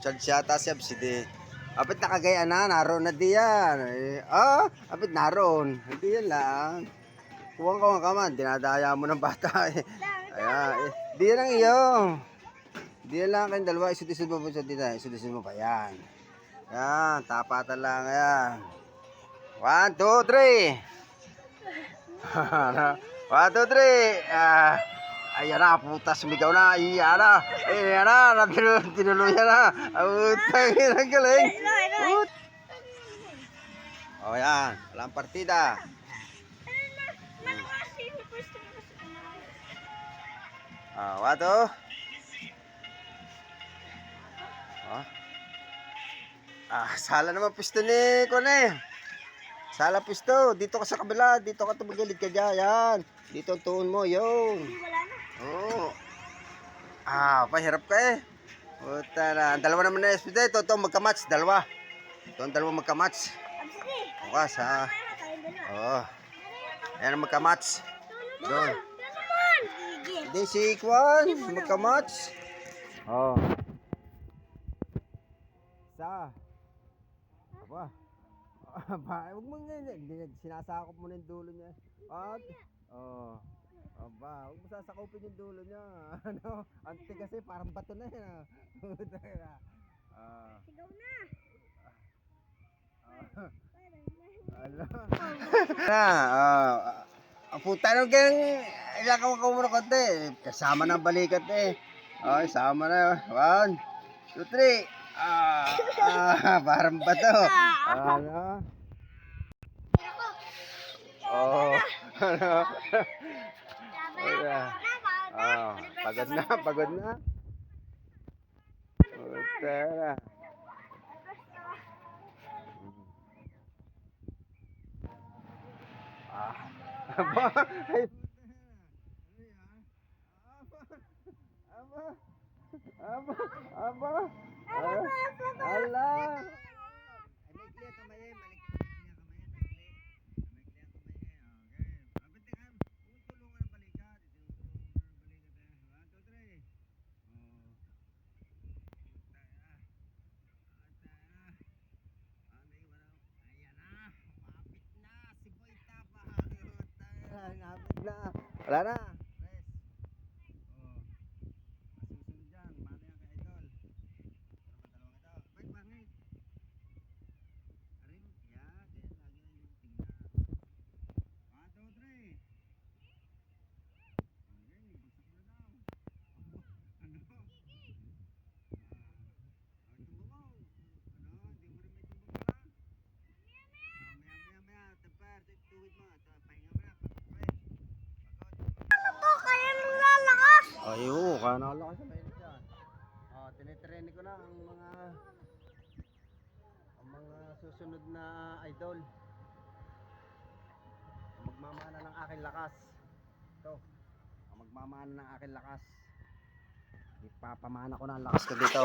Charge yata siya, sidi. Apit nakagaya na, naroon na diyan. Apit naroon. Hindi yan lang. Kuwang ka ka man, dinadaya mo ng bata eh. Ayan, di yan lang iyo. Di yan lang kayong dalawa, isudisud mo po sa dito. Isudisud mo pa, yan. Yan, tapatan lang, yan. 1, 2, 3. 1, 2, 3. Ayan na, puta, sumigaw na. Ayan na. Ayan na, tinuluyan na. Utang, ang galing. O yan, walang partida. Wato. Sala naman pisto ni Kone. Sala pisto, dito ka sa kabila, dito ka tumagilid ka dyan, yan. Dito ang tuon mo, yun. Oo. Pahirap ka eh. Puta na, dalawa naman na SPD, ito magkamatch, dalawa. Ito ang dalawa magkamatch. Bukas ha. Oo. Ayan ang magkamatch. Doon. Hindi si Kwan, magkamatch. Oo. Isa. Huwag mo sinasakop mo na yung dulo niya. Huwag mo sasakopin yung dulo niya. Ante kasi parang bato na yan. Sigaw na. Ang puta nung kayang ilakaw ka muna konti. Kasama ng balikat eh. Sama na. 1, 2, 3. Parang bato. Ano? Pagod na, pagod na. Tara. Ala. Wala na. Rest. Susunod dyan. Paano yan ka idol? Baik bangit. Aring, yan. Lagi na yung tingnan. 1, 2, 3. Okay, bagsak mo na daw. Ano? Tumabaw. Di mo rin may tumbang ka lang. Maya. Temper. Tuwid mo. Pahinga mo na. Ayo, kaya nakalakas sa mainit yan. Tinitraining ko na ang mga susunod na idol. Magmamana ng aking lakas. Ito, magmamana ng aking lakas. Ipapamana ko na ang lakas ko dito.